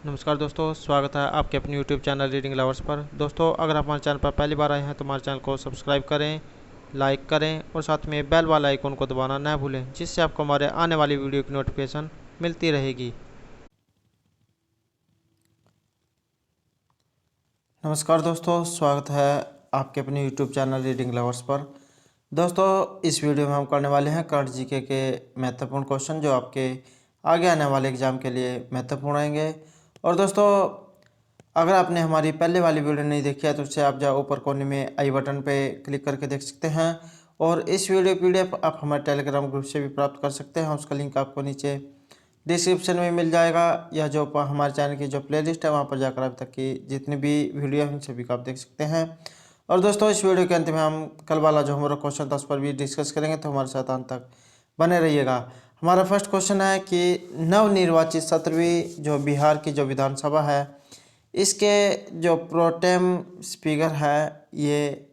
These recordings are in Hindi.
नमस्कार दोस्तों, स्वागत है आपके अपने YouTube चैनल रीडिंग लवर्स पर। दोस्तों, अगर आप हमारे चैनल पर पहली बार आए हैं तो हमारे चैनल को सब्सक्राइब करें, लाइक करें और साथ में बेल वाला आइकन को दबाना न भूलें, जिससे आपको हमारे आने वाली वीडियो की नोटिफिकेशन मिलती रहेगी। नमस्कार दोस्तों, स्वागत है आपके अपने YouTube चैनल रीडिंग लवर्स पर। दोस्तों, इस वीडियो में हम करने वाले हैं करंट जीके के महत्वपूर्ण क्वेश्चन जो आपके आगे आने वाले एग्जाम के लिए महत्वपूर्ण रहेंगे। और दोस्तों, अगर आपने हमारी पहले वाली वीडियो नहीं देखी है तो उससे आप जाओ ऊपर कोने में आई बटन पे क्लिक करके देख सकते हैं। और इस वीडियो PDF आप हमारे टेलीग्राम ग्रुप से भी प्राप्त कर सकते हैं। उसका लिंक आपको नीचे डिस्क्रिप्शन में मिल जाएगा, या जो हमारे चैनल की जो प्लेलिस्ट है वहाँ पर जाकर अभी तक की जितनी भी वीडियो हैं सभी को आप देख सकते हैं। और दोस्तों, इस वीडियो के अंत में हम कल वाला जो हमारा क्वेश्चन था उस पर भी डिस्कस करेंगे, तो हमारे साथ अंत तक बने रहिएगा। हमारा फर्स्ट क्वेश्चन है कि नवनिर्वाचित 17वीं जो बिहार की जो विधानसभा है, इसके जो प्रोटेम स्पीकर है, ये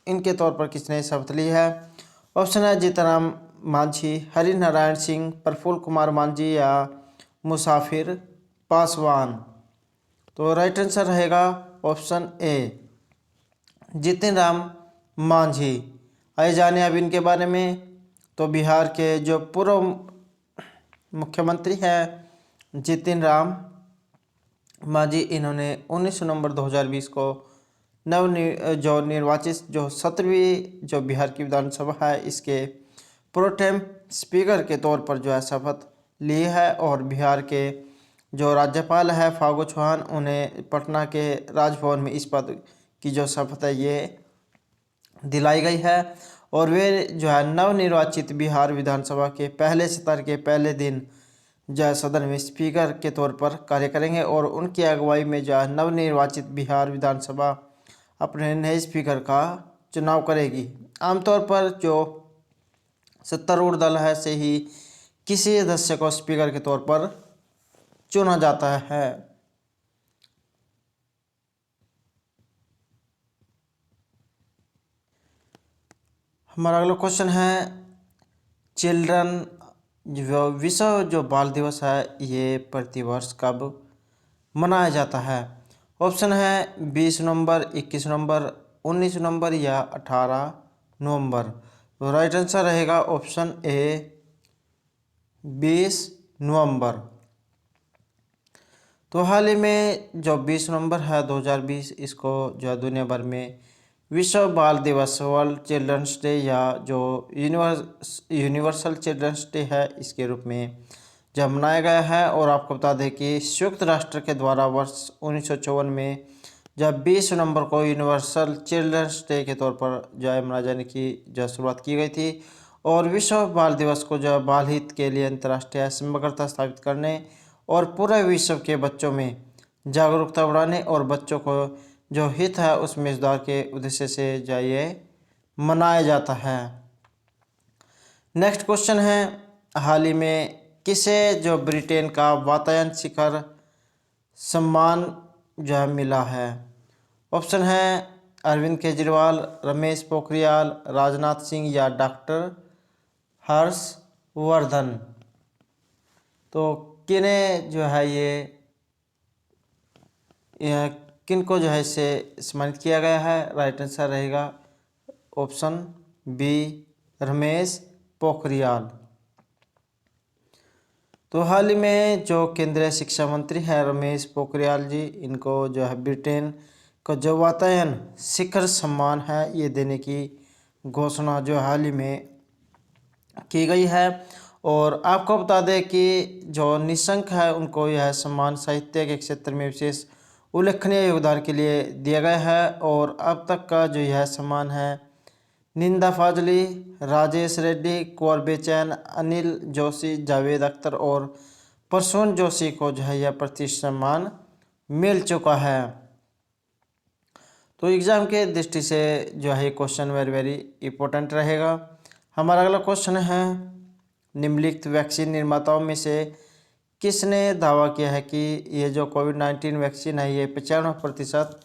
इनके तौर पर किसने शपथ ली है? ऑप्शन है जीतनराम मांझी, हरि नारायण सिंह, प्रफुल्ल कुमार मांझी या मुसाफिर पासवान। तो राइट आंसर रहेगा ऑप्शन ए, जीतनराम मांझी। आइए जाने अब इनके बारे में। तो बिहार के जो पूर्व मुख्यमंत्री हैं जीतनराम मांझी, इन्होंने 19 नवंबर 2020 को जो निर्वाचित जो 17वीं जो बिहार की विधानसभा है, इसके प्रोटेम स्पीकर के तौर पर जो है शपथ ली है। और बिहार के जो राज्यपाल है फागू चौहान, उन्हें पटना के राजभवन में इस पद की जो शपथ है ये दिलाई गई है। और वे जो है नवनिर्वाचित बिहार विधानसभा के पहले सत्र के पहले दिन जो है सदन में स्पीकर के तौर पर कार्य करेंगे। और उनकी अगुवाई में जो है नवनिर्वाचित बिहार विधानसभा अपने नए स्पीकर का चुनाव करेगी। आमतौर पर जो सत्तारूढ़ दल है से ही किसी सदस्य को स्पीकर के तौर पर चुना जाता है। हमारा अगला क्वेश्चन है, चिल्ड्रन जो विश्व जो बाल दिवस है ये प्रतिवर्ष कब मनाया जाता है? ऑप्शन है 20 नवंबर, 21 नवंबर, 19 नवंबर या 18 नवंबर। तो राइट आंसर रहेगा ऑप्शन ए, 20 नवंबर। तो हाल ही में जो 20 नवंबर है 2020, इसको जो है दुनिया भर में विश्व बाल दिवस, वर्ल्ड चिल्ड्रंस डे या जो यूनिवर्सल चिल्ड्रंस डे है, इसके रूप में जब मनाया गया है। और आपको बता दें कि संयुक्त राष्ट्र के द्वारा वर्ष 1954 में जब 20 नवंबर को यूनिवर्सल चिल्ड्रंस डे के तौर पर जो है मनाए जाने की जो शुरुआत की गई थी। और विश्व बाल दिवस को जो बाल हित के लिए अंतर्राष्ट्रीय समग्रता स्थापित करने और पूरे विश्व के बच्चों में जागरूकता बढ़ाने और बच्चों को जो हित है उसमें सुधार के उद्देश्य से जो ये मनाया जाता है। नेक्स्ट क्वेश्चन है, हाल ही में किसे जो ब्रिटेन का वातायन शिखर सम्मान जो है मिला है? ऑप्शन है अरविंद केजरीवाल, रमेश पोखरियाल, राजनाथ सिंह या डॉक्टर हर्षवर्धन। तो किन्हें जो है ये किन को जो है इसे सम्मानित किया गया है? राइट आंसर रहेगा ऑप्शन बी, रमेश पोखरियाल। तो हाल ही में जो केंद्रीय शिक्षा मंत्री हैं रमेश पोखरियाल जी, इनको जो है ब्रिटेन का जो वातायन शिखर सम्मान है ये देने की घोषणा जो हाल ही में की गई है। और आपको बता दें कि जो निशंक है उनको यह सम्मान साहित्य के क्षेत्र में विशेष उल्लेखनीय योगदान के लिए दिया गया है। और अब तक का जो यह सम्मान है निंदा फाजली, राजेश रेड्डी, कुंवर बेचैन, अनिल जोशी, जावेद अख्तर और प्रसून जोशी को जो है यह प्रतिष्ठित सम्मान मिल चुका है। तो एग्ज़ाम के दृष्टि से जो है क्वेश्चन वेरी वेरी इंपॉर्टेंट रहेगा। हमारा अगला क्वेश्चन है, निम्नलिखित वैक्सीन निर्माताओं में से किसने दावा किया है कि ये जो कोविड-19 वैक्सीन है ये 95%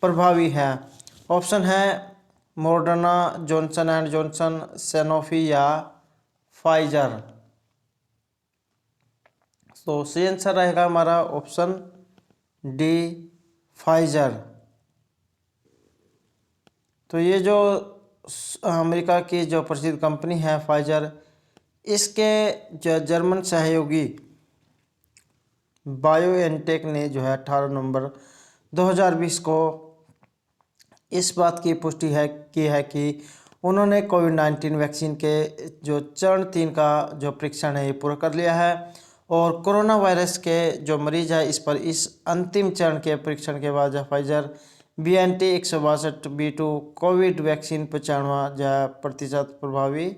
प्रभावी है? ऑप्शन है Moderna, Johnson and Johnson, Sanofi या फाइजर। तो सही आंसर रहेगा हमारा ऑप्शन डी, फाइजर। तो ये जो अमेरिका की जो प्रसिद्ध कंपनी है फाइजर, इसके जो जर्मन सहयोगी बायोएनटेक ने जो है 18 नवंबर 2020 को इस बात की पुष्टि की है कि उन्होंने कोविड-19 वैक्सीन के जो चरण 3 का जो परीक्षण है ये पूरा कर लिया है और कोरोना वायरस के जो मरीज है इस पर इस अंतिम चरण के परीक्षण के बाद फाइजर BNT162b2 कोविड वैक्सीन 95% प्रभावी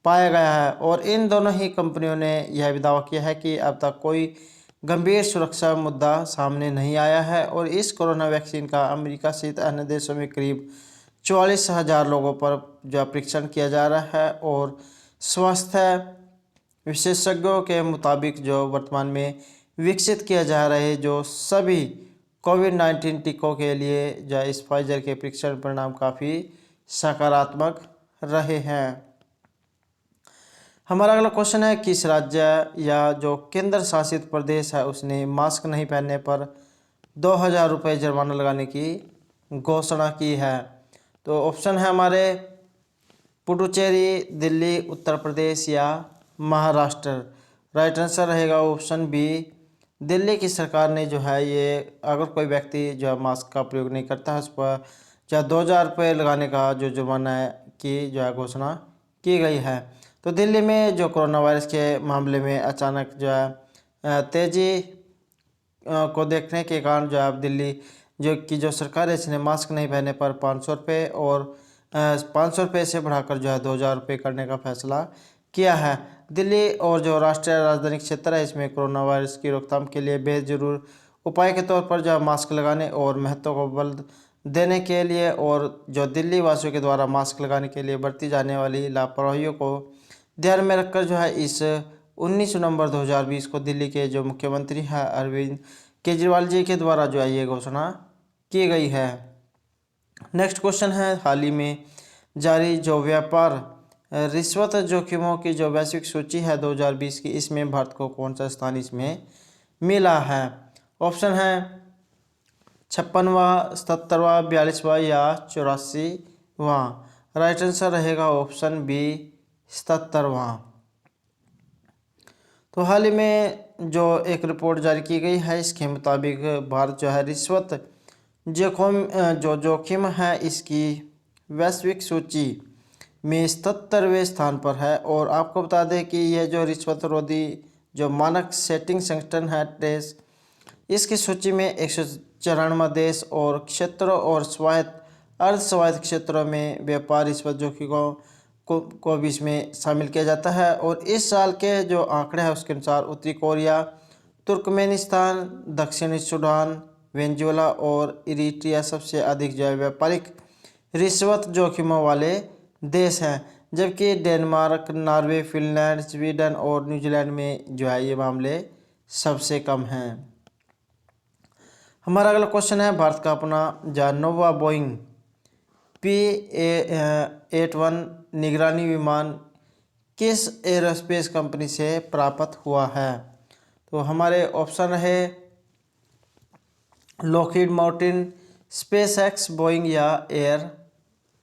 पाया गया है। और इन दोनों ही कंपनियों ने यह भी दावा किया है कि अब तक कोई गंभीर सुरक्षा मुद्दा सामने नहीं आया है और इस कोरोना वैक्सीन का अमेरिका सहित अन्य देशों में करीब 44,000 लोगों पर जो परीक्षण किया जा रहा है। और स्वास्थ्य विशेषज्ञों के मुताबिक जो वर्तमान में विकसित किया जा रहे जो सभी कोविड-19 टीकों के लिए जो इस फाइजर के परीक्षण परिणाम काफ़ी सकारात्मक रहे हैं। हमारा अगला क्वेश्चन है, किस राज्य या जो केंद्र शासित प्रदेश है उसने मास्क नहीं पहनने पर 2,000 रुपये जुर्माना लगाने की घोषणा की है? तो ऑप्शन है हमारे पुडुचेरी, दिल्ली, उत्तर प्रदेश या महाराष्ट्र। राइट आंसर रहेगा ऑप्शन बी, दिल्ली की सरकार ने जो है ये अगर कोई व्यक्ति जो है मास्क का प्रयोग नहीं करता है उस पर जो 2,000 रुपये लगाने का जो जुर्माना है की जो है घोषणा की गई है। तो दिल्ली में जो कोरोना वायरस के मामले में अचानक जो है तेज़ी को देखने के कारण जो है दिल्ली जो सरकार है इसने मास्क नहीं पहनने पर 500 रुपये और 500 रुपये से बढ़ाकर जो है 2,000 रुपये करने का फैसला किया है। दिल्ली और जो राष्ट्रीय राजधानी क्षेत्र है इसमें कोरोना वायरस की रोकथाम के लिए बेहद जरूर उपाय के तौर पर जो है मास्क लगाने और महत्व को बल देने के लिए और जो दिल्ली वासियों के द्वारा मास्क लगाने के लिए बरती जाने वाली लापरवाहियों को ध्यान में रखकर जो है इस 19 नवंबर 2020 को दिल्ली के जो मुख्यमंत्री हैं अरविंद केजरीवाल जी के द्वारा जो है ये घोषणा की गई है। नेक्स्ट क्वेश्चन है, हाल ही में जारी जो व्यापार रिश्वत जोखिमों की जो वैश्विक सूची है 2020 की, इसमें भारत को कौन सा स्थान इसमें मिला है? ऑप्शन है 56वां, 77वां, 42वां या 84वां। राइट आंसर रहेगा ऑप्शन बी, 77वां। तो हाल ही में जो एक रिपोर्ट जारी की गई है इसके मुताबिक भारत जो है रिश्वत जोखिम है इसकी वैश्विक सूची में 77वें स्थान पर है। और आपको बता दें कि यह जो रिश्वत रोधी जो मानक सेटिंग संगठन है ट्रेस, इसकी सूची में 194 देश और क्षेत्रों और स्वायत्त अर्ध स्वायत्त क्षेत्रों में व्यापार रिश्वत जोखिमों को भी इसमें शामिल किया जाता है। और इस साल के जो आंकड़े हैं उसके अनुसार उत्तरी कोरिया, तुर्कमेनिस्तान, दक्षिणी सूडान, वेनेजुएला और इरिट्रिया सबसे अधिक जो है व्यापारिक रिश्वत जोखिमों वाले देश हैं, जबकि डेनमार्क, नॉर्वे, फिनलैंड, स्वीडन और न्यूजीलैंड में जो है ये मामले सबसे कम हैं। हमारा अगला क्वेश्चन है, भारत का अपना नौवां बोइंग P-81 निगरानी विमान किस एरोस्पेस कंपनी से प्राप्त हुआ है? तो हमारे ऑप्शन रहे लॉकहीड मार्टिन, स्पेसएक्स, बोइंग या एयर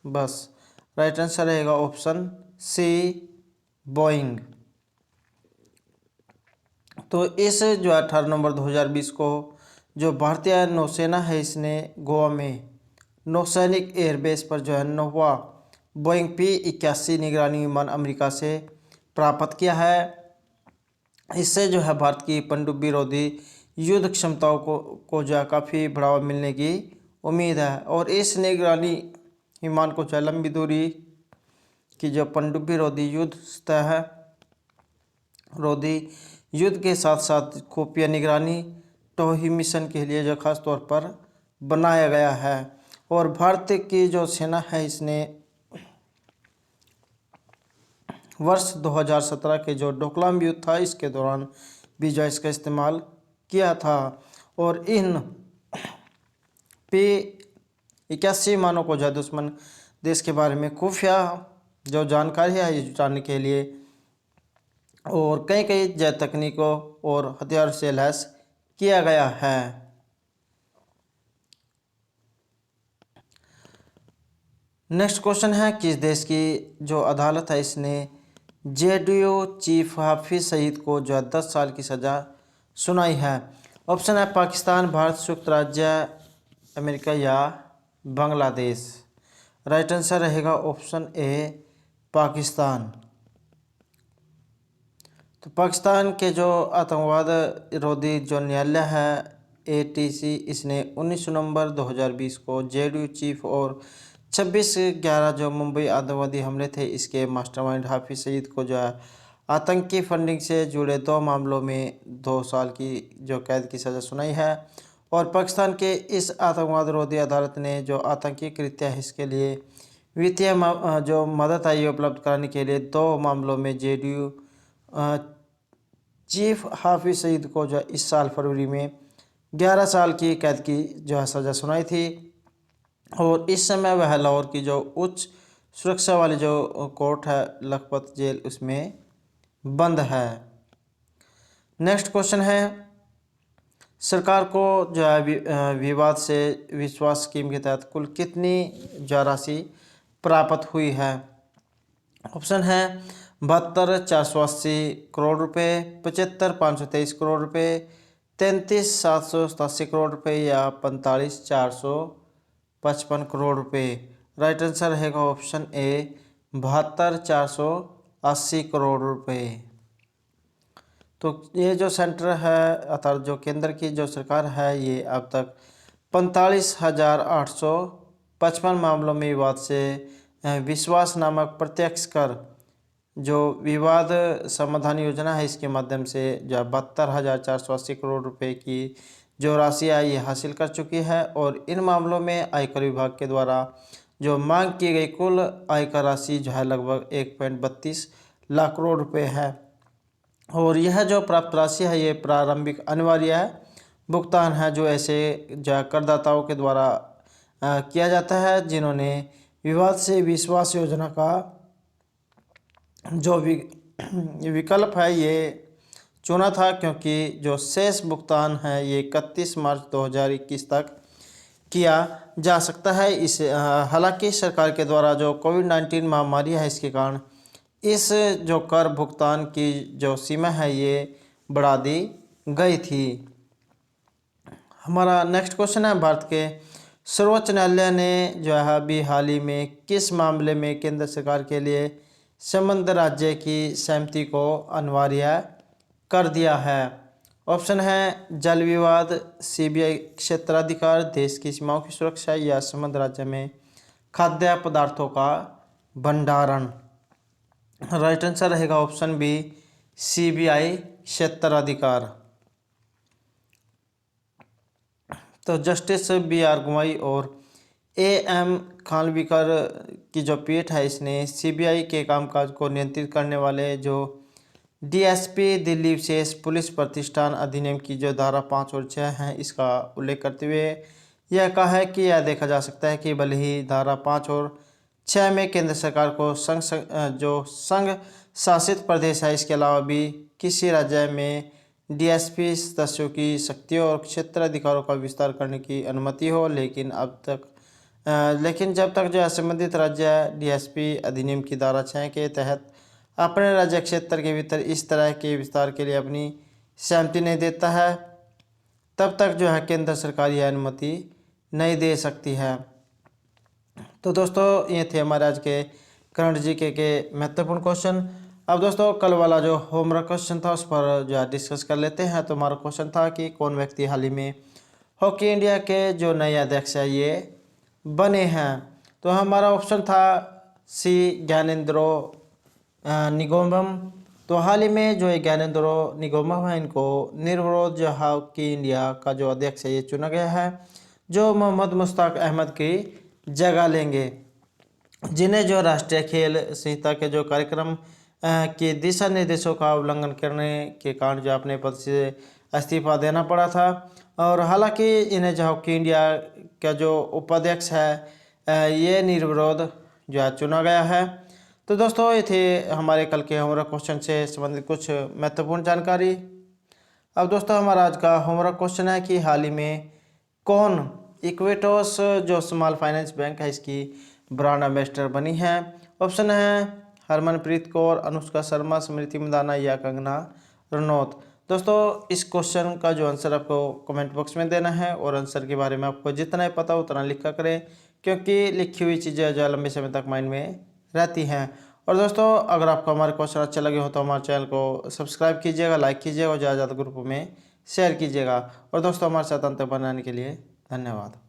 बस। राइट आंसर रहेगा ऑप्शन सी, बोइंग। तो इस जो 18 नवंबर 2020 को जो भारतीय नौसेना है इसने गोवा में नौसैनिक एयरबेस पर जो है नौवा बोइंग P-81 निगरानी विमान अमेरिका से प्राप्त किया है। इससे जो है भारत की पनडुब्बी रोधी युद्ध क्षमताओं को जो है काफ़ी बढ़ावा मिलने की उम्मीद है। और इस निगरानी विमान को जो है लंबी दूरी की जो पनडुब्बी रोधी युद्ध सतह है रोधी युद्ध के साथ साथ खुफिया निगरानी टोही मिशन के लिए जो खास तौर पर बनाया गया है। और भारत की जो सेना है इसने वर्ष 2017 के जो डोकलाम युद्ध था इसके दौरान भी जो इसका इस्तेमाल किया था। और इन P-81 विमानों को जो दुश्मन देश के बारे में खुफिया जो जानकारी है ये जुटाने के लिए और कई कई जैव तकनीकों और हथियार से लैस किया गया है। नेक्स्ट क्वेश्चन है, किस देश की जो अदालत है इसने जेडीयू चीफ हाफिज सईद को जो 10 साल की सज़ा सुनाई है? ऑप्शन है पाकिस्तान, भारत, संयुक्त राज्य अमेरिका या बांग्लादेश। राइट आंसर रहेगा ऑप्शन ए पाकिस्तान। तो पाकिस्तान के जो आतंकवाद विरोधी जो न्यायालय है एटीसी, इसने 19 नवंबर 2020 को जेडीयू चीफ और 26/11 जो मुंबई आतंकवादी हमले थे इसके मास्टरमाइंड हाफिज सईद को जो है आतंकी फंडिंग से जुड़े 2 मामलों में 2 साल की जो कैद की सज़ा सुनाई है। और पाकिस्तान के इस आतंकवाद विरोधी अदालत ने जो आतंकी कृत्य है इसके लिए वित्तीय जो मदद आई उपलब्ध कराने के लिए 2 मामलों में जेडीयू चीफ हाफिज सईद को जो इस साल फरवरी में 11 साल की कैद की जो है सज़ा सुनाई थी। और इस समय वह लाहौर की जो उच्च सुरक्षा वाली जो कोर्ट है लखपत जेल उसमें बंद है। नेक्स्ट क्वेश्चन है, सरकार को जो है विवाद से विश्वास स्कीम के तहत कुल कितनी जो राशि प्राप्त हुई है? ऑप्शन है 72,480 करोड़ रुपए, 75,523 करोड़ रुपए, 33,787 करोड़ रुपए या 45,455 करोड़ रुपए। राइट आंसर रहेगा ऑप्शन ए 72,480 करोड़ रुपए। तो ये जो सेंटर है अर्थात जो केंद्र की जो सरकार है ये अब तक 45,855 मामलों में विवाद से विश्वास नामक प्रत्यक्ष कर जो विवाद समाधान योजना है इसके माध्यम से जो 72,480 करोड़ रुपए की जो राशि है ये हासिल कर चुकी है। और इन मामलों में आयकर विभाग के द्वारा जो मांग की गई कुल आयकर राशि जो है लगभग 1.32 लाख करोड़ रुपए है। और यह जो प्राप्त राशि है ये प्रारंभिक अनिवार्य भुगतान है जो ऐसे जो करदाताओं के द्वारा किया जाता है जिन्होंने विवाद से विश्वास योजना का जो विकल्प है ये चुना था, क्योंकि जो शेष भुगतान है ये 31 मार्च 2021 तक किया जा सकता है। इस हालांकि सरकार के द्वारा जो कोविड-19 महामारी है इसके कारण इस जो कर भुगतान की जो सीमा है ये बढ़ा दी गई थी। हमारा नेक्स्ट क्वेश्चन है, भारत के सर्वोच्च न्यायालय ने जो है अभी हाल ही में किस मामले में केंद्र सरकार के लिए संबद्ध राज्य की सहमति को अनिवार्य कर दिया है? ऑप्शन है जल विवाद, सीबीआई क्षेत्राधिकार, देश की सीमाओं की सुरक्षा या संबद्ध राज्य में खाद्य पदार्थों का भंडारण। राइट आंसर रहेगा ऑप्शन बी सीबीआई क्षेत्राधिकार। तो जस्टिस बी.आर. गवाई और ए.एम. खानविलकर की जो पीठ है इसने सीबीआई के कामकाज को नियंत्रित करने वाले जो डीएसपी दिल्ली विशेष पुलिस प्रतिष्ठान अधिनियम की जो धारा 5 और 6 हैं इसका उल्लेख करते हुए यह कहा है कि यह देखा जा सकता है कि भले ही धारा 5 और 6 में केंद्र सरकार को संघ शासित प्रदेश है इसके अलावा भी किसी राज्य में डीएसपी सदस्यों की शक्तियों और क्षेत्राधिकारों का विस्तार करने की अनुमति हो, लेकिन जब तक जो संबंधित राज्य डीएसपी अधिनियम की धारा 6 के तहत अपने राज्य क्षेत्र के भीतर इस तरह के विस्तार के लिए अपनी सहमति नहीं देता है तब तक जो है केंद्र सरकार यह अनुमति नहीं दे सकती है। तो दोस्तों ये थे हमारे आज के करंट जीके के महत्वपूर्ण क्वेश्चन। अब दोस्तों कल वाला जो होमवर्क क्वेश्चन था उस पर जो है डिस्कस कर लेते हैं। तो हमारा क्वेश्चन था कि कौन व्यक्ति हाल ही में हॉकी इंडिया के जो नए अध्यक्ष है ये बने हैं? तो हमारा ऑप्शन था सी ज्ञानेंद्रो निगोम्बम। तो हाल ही में जो ज्ञानेंद्रो निगोम्बम है इनको निर्विरोध जो हॉकी इंडिया का जो अध्यक्ष है ये चुना गया है, जो मोहम्मद मुश्ताक अहमद की जगह लेंगे, जिन्हें जो राष्ट्रीय खेल संहिता के जो कार्यक्रम के दिशा निर्देशों का उल्लंघन करने के कारण जो अपने पद से इस्तीफा देना पड़ा था। और हालांकि इन्हें जो हॉकी इंडिया का जो उपाध्यक्ष है ये निर्विरोध जो चुना गया है। तो दोस्तों ये थे हमारे कल के होमवर्क क्वेश्चन से संबंधित कुछ महत्वपूर्ण जानकारी। अब दोस्तों हमारा आज का होमवर्क क्वेश्चन है कि हाल ही में कौन इक्वेटोस जो स्मॉल फाइनेंस बैंक है इसकी ब्रांड एम्बेसडर बनी है। ऑप्शन है हरमनप्रीत कौर, अनुष्का शर्मा, स्मृति मंदाना या कंगना रनौत। दोस्तों इस क्वेश्चन का जो आंसर आपको कमेंट बॉक्स में देना है और आंसर के बारे में आपको जितना ही पता उतना लिखा करें, क्योंकि लिखी हुई चीज़ें जो लंबे समय तक माइंड में रहती हैं। और दोस्तों अगर आपको हमारे क्वेश्चन अच्छे लगे हो तो हमारे चैनल को सब्सक्राइब कीजिएगा, लाइक कीजिएगा और ज़्यादा से ज़्यादा ग्रुप में शेयर कीजिएगा। और दोस्तों हमारे साथ अंत बनाने के लिए धन्यवाद।